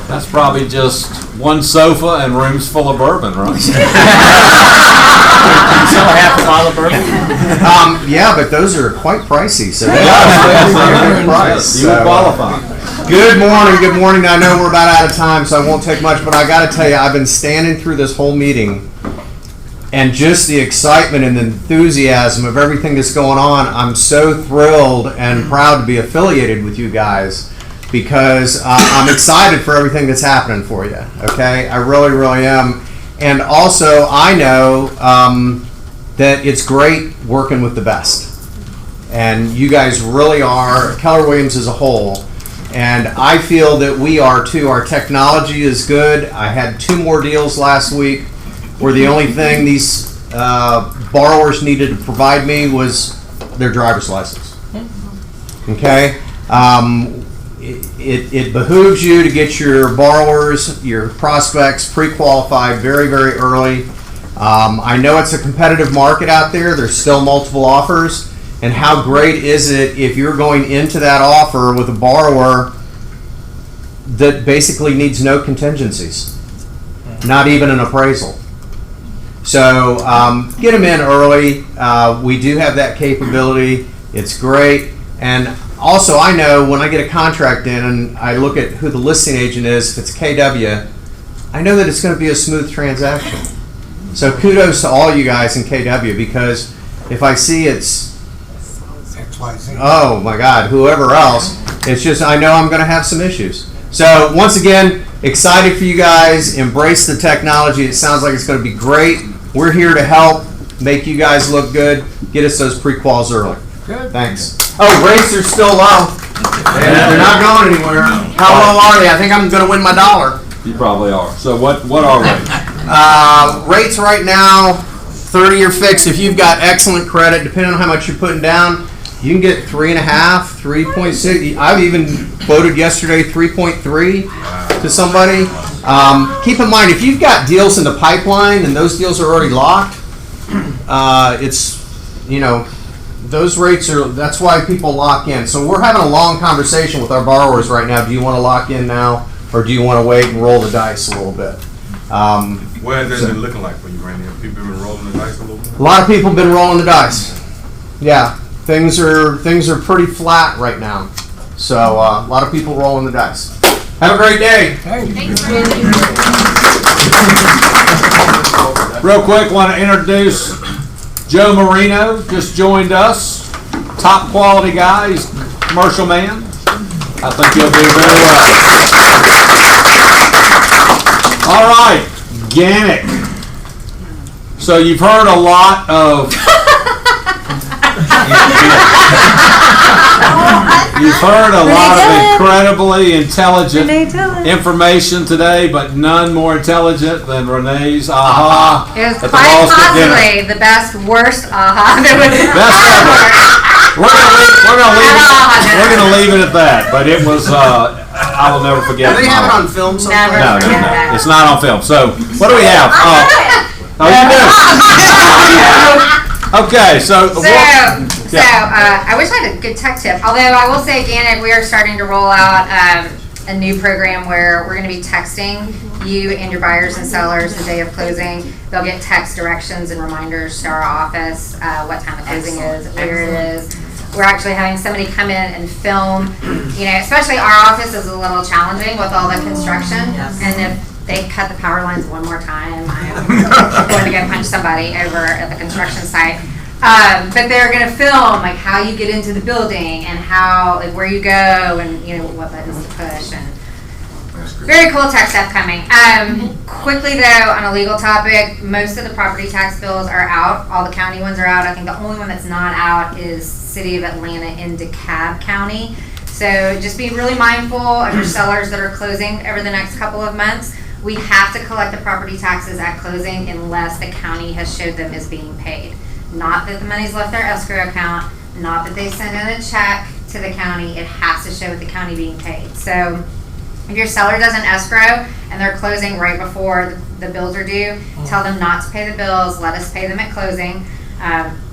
That's probably just one sofa and rooms full of bourbon, right? Half a bottle of bourbon. Yeah, but those are quite pricey. So You would qualify. Good morning. I know we're about out of time, so I won't take much, but I got to tell you, I've been standing through this whole meeting, and just the excitement and the enthusiasm of everything that's going on. I'm so thrilled and proud to be affiliated with you guys, because I'm excited for everything that's happening for you. Okay, I really, really am. And also, I know that it's great working with the best, and you guys really are. Keller Williams as a whole. And I feel that we are too. Our technology is good. I had 2 more deals last week where the only thing these borrowers needed to provide me was their driver's license. Okay? It behooves you to get your borrowers, your prospects, pre-qualified very, very early. I know it's a competitive market out there. There's still multiple offers. And how great is it if you're going into that offer with a borrower that basically needs no contingencies, not even an appraisal. So get them in early. We do have that capability. It's great. And also, I know when I get a contract in and I look at who the listing agent is, if it's KW, I know that it's going to be a smooth transaction. So kudos to all you guys in KW, because if I see it's oh my God, whoever else, it's just, I know I'm going to have some issues. So once again, excited for you guys. Embrace the technology. It sounds like it's going to be great. We're here to help make you guys look good. Get us those pre-quals early. Good. Thanks. Oh, rates are still low. They're not going anywhere. How low are they? I think I'm going to win my dollar. You probably are. So what are rates? Rates right now, 30-year fixed. If you've got excellent credit, depending on how much you're putting down, you can get 3.5, 3.6. I've even quoted yesterday 3.3 to somebody. Keep in mind, if you've got deals in the pipeline and those deals are already locked, it's, you know, those rates are, that's why people lock in. So we're having a long conversation with our borrowers right now. Do you want to lock in now, or do you want to wait and roll the dice a little bit? What has that been looking like for you, Randy? Have people been rolling the dice a little bit? A lot of people have been rolling the dice. Yeah. Things are pretty flat right now. So a lot of people rolling the dice. Have a great day. Real quick, want to introduce Joe Marino, just joined us. Top quality guy, he's a commercial man. I think he'll do very well. All right, Gannick. So you've heard a lot of incredibly intelligent information today, but none more intelligent than Renee's aha. It was at the quite Boston dinner. possibly the best, worst aha that was Best ever. We're gonna leave it at that. But it was. I will never forget. Do they have it on film somewhere? Never. No. It's not on film. So what do we have? Oh, you do. Okay, so. I wish I had a good tech tip. Although I will say again, we are starting to roll out a new program where we're going to be texting you and your buyers and sellers the day of closing. They'll get text directions and reminders to our office, what time the closing is, where it is. We're actually having somebody come in and film, especially our office is a little challenging with all the construction. And if they cut the power lines one more time, I'm going to go punch somebody over at the construction site. But they're going to film like how you get into the building and how, like, where you go and what buttons to push, and very cool tech stuff coming. Quickly though, on a legal topic, most of the property tax bills are out. All the county ones are out. I think the only one that's not out is City of Atlanta in DeKalb County. So just be really mindful of your sellers that are closing over the next couple of months. We have to collect the property taxes at closing unless the county has showed them as being paid. Not that the money's left their escrow account, not that they send in a check to the county. It has to show with the county being paid. So if your seller doesn't escrow and they're closing right before the bills are due, tell them not to pay the bills, let us pay them at closing.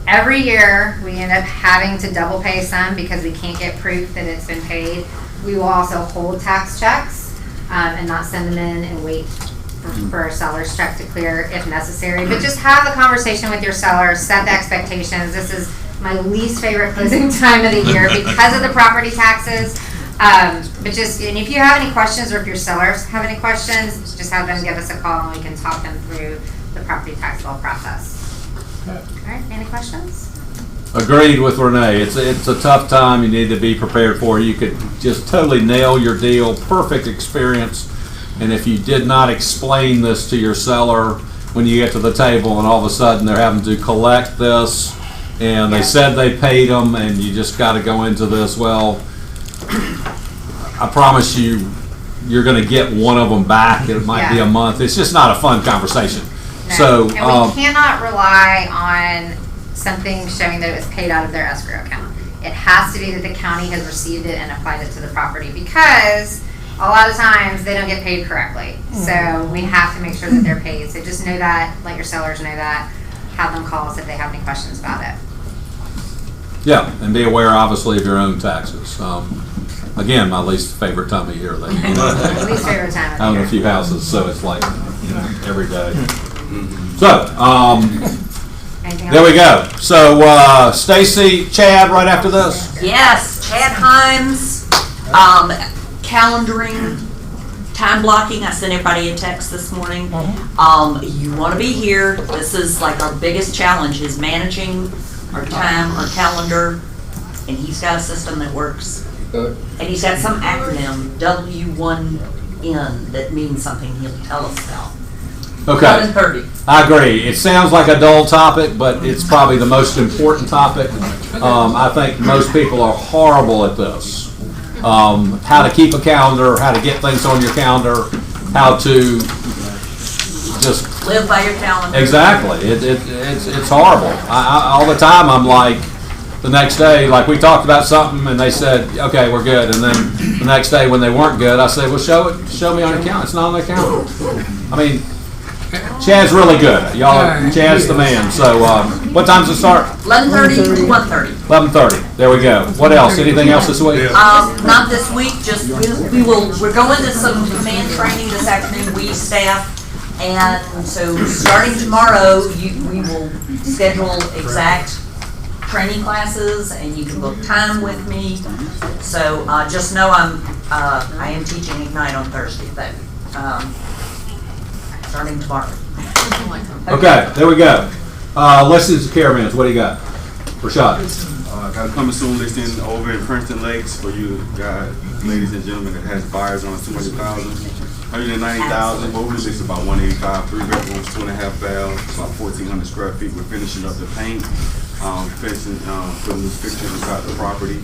Every year we end up having to double pay some because we can't get proof that it's been paid. We will also hold tax checks and not send them in and wait for a seller's check to clear if necessary. But just have the conversation with your seller, set the expectations. This is my least favorite closing time of the year because of the property taxes. But just, and if you have any questions or if your sellers have any questions, just have them give us a call and we can talk them through the property tax bill process. All right, any questions? Agreed with Renee. It's a tough time you need to be prepared for. You could just totally nail your deal, perfect experience. And if you did not explain this to your seller when you get to the table and all of a sudden they're having to collect this and they said they paid them and you just got to go into this, well, I promise you, you're going to get one of them back. It might be a month. It's just not a fun conversation. No. So, and we cannot rely on something showing that it was paid out of their escrow account. It has to be that the county has received it and applied it to the property because a lot of times they don't get paid correctly. So we have to make sure that they're paid. So just know that, let your sellers know that, have them call us if they have any questions about it. yeah, and be aware, obviously, of your own taxes. Again, my least favorite time of year. Least favorite time of I own year. a few houses, so it's like, every day. So, there we go. So, Stacy, Chad, right after this? Yes, Chad Himes, calendaring, time blocking. I sent everybody a text this morning. You want to be here. This is like our biggest challenge is managing our time, our calendar, and he's got a system that works. And he's got some acronym, W1N, that means something he'll tell us about. Okay. 11:30. I agree. It sounds like a dull topic, but it's probably the most important topic. I think most people are horrible at this. How to keep a calendar, how to get things on your calendar, how to just Live by your calendar. exactly. It's horrible. All the time I'm like, the next day, like we talked about something and they said, okay, we're good. And then the next day when they weren't good, I said, well, show me on your calendar. It's not on their calendar. I mean, Chad's really good. Chad's the man. So, what time's it start? 11:30 to 1:30. 11:30. There we go. What else? Anything else this week? Not this week, just we're going to some command training this afternoon, we staff. And so starting tomorrow, we will schedule exact training classes, and you can book time with me. So just know I am teaching Ignite on Thursday, but starting tomorrow. Okay, there we go. Listings of caravans, what do you got? Rashad? Got a coming soon listing over in Princeton Lakes for you guys, ladies and gentlemen, that has buyers on 200,000, 190,000. What we list about 185, 3 bedrooms, 2.5 baths, about 1,400 square feet. We're finishing up the paint, finishing, putting new fixtures inside the property.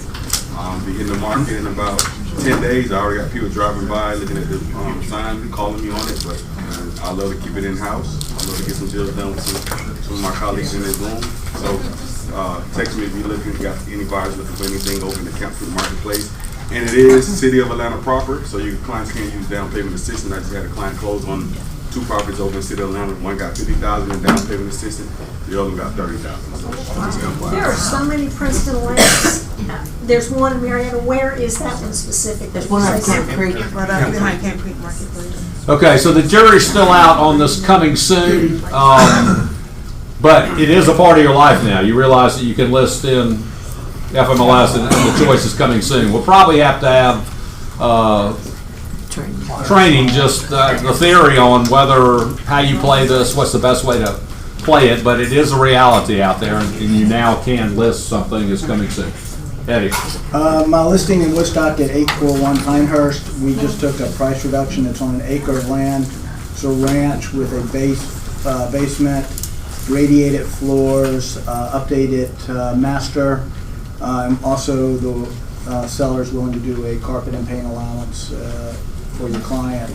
Be hitting the market in about 10 days. I already got people driving by, looking at the sign, calling me on it, but I love to keep it in-house. I love to get some deals done with some of my colleagues in this room. So text me if you're looking, got any buyers looking for anything over in the Camp Fruit Marketplace. And it is City of Atlanta proper, so your clients can't use down payment assistance. I just had a client close on 2 properties over in City of Atlanta. One got $50,000 in down payment assistance, the other one got $30,000. So There are so many Princeton Lakes. There's one in Marietta. Where is that one specific? There's one at Camp Creek, right up behind Camp Creek Marketplace. Okay, so the jury's still out on this coming soon, but it is a part of your life now. You realize that you can list in FMLS and the choice is coming soon. We'll probably have to have training, just the theory on how you play this, what's the best way to play it, but it is a reality out there, and you now can list something that's coming soon. Eddie? My listing in Woodstock at 841 Pinehurst, we just took a price reduction. It's on an acre of land. It's a ranch with a basement, radiated floors, updated master. Also, the seller's willing to do a carpet and paint allowance for your client,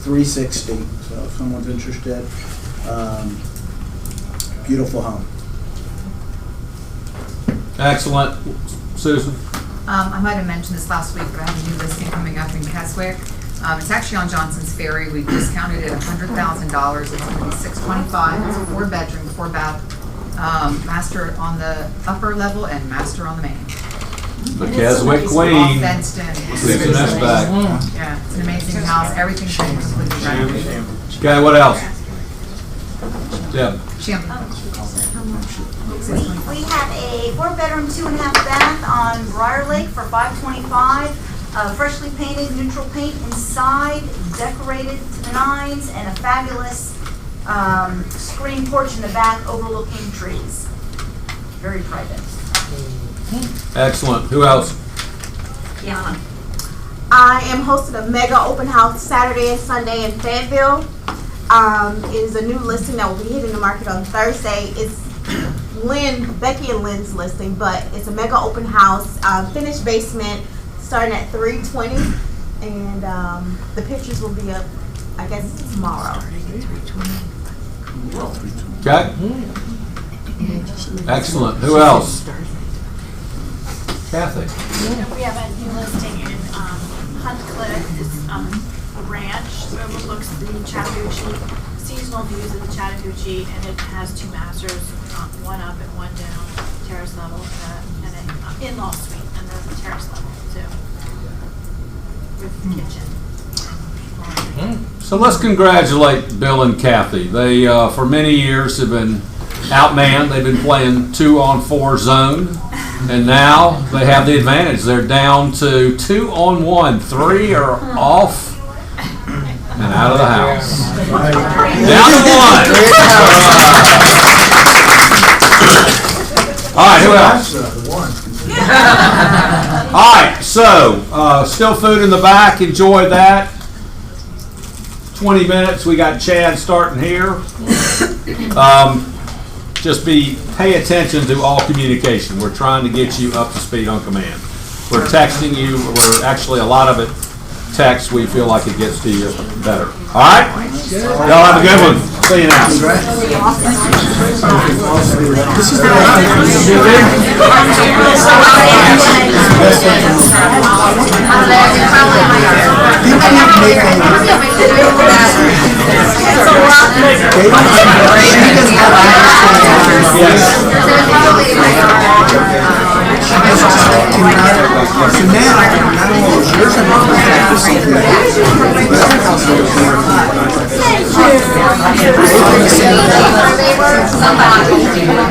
$360. So if someone's interested, beautiful home. Excellent. Susan? I might have mentioned this last week, but I have a new listing coming up in Keswick. It's actually on Johnson's Ferry. We discounted it $100,000. It's going to be $625. It's a 4-bedroom, 4-bath, master on the upper level and master on the main. The Keswick Queen. All fenced in. Susan Esbeck. Yeah, it's an amazing house. Everything's been completely renovated. Okay, what else? Deb? We have a 4-bedroom, 2.5-bath on Briar Lake for $525. Freshly painted, neutral paint inside, decorated to the nines, and a fabulous screen porch in the back overlooking trees. Very private. Excellent. Who else? Kiana. I am hosting a mega open house Saturday and Sunday in Fayetteville. It is a new listing that will be hitting the market on Thursday. It's Becky and Lynn's listing, but it's a mega open house, finished basement, starting at $320, and the pictures will be up, I guess, tomorrow. Okay. Excellent. Who else? Kathy? We have a new listing in Hunt Cliff. It's a ranch, so it overlooks the Chattahoochee, seasonal views of the Chattahoochee, and it has 2 masters, one up and one down, terrace level, and an in-law suite, and then the terrace level, so with kitchen. So let's congratulate Bill and Kathy. They, for many years, have been outmanned. They've been playing 2-on-4 zone, and now they have the advantage. They're down to 2-on-1. 3 are off and out of the house. Down to 1. All right, who else? All right, so still food in the back. Enjoy that. 20 minutes. We got Chad starting here. Just pay attention to all communication. We're trying to get you up to speed on command. We're texting you. We're actually a lot of it text. We feel like it gets to you better. All right? Y'all have a good one. See you now. This is Thank you.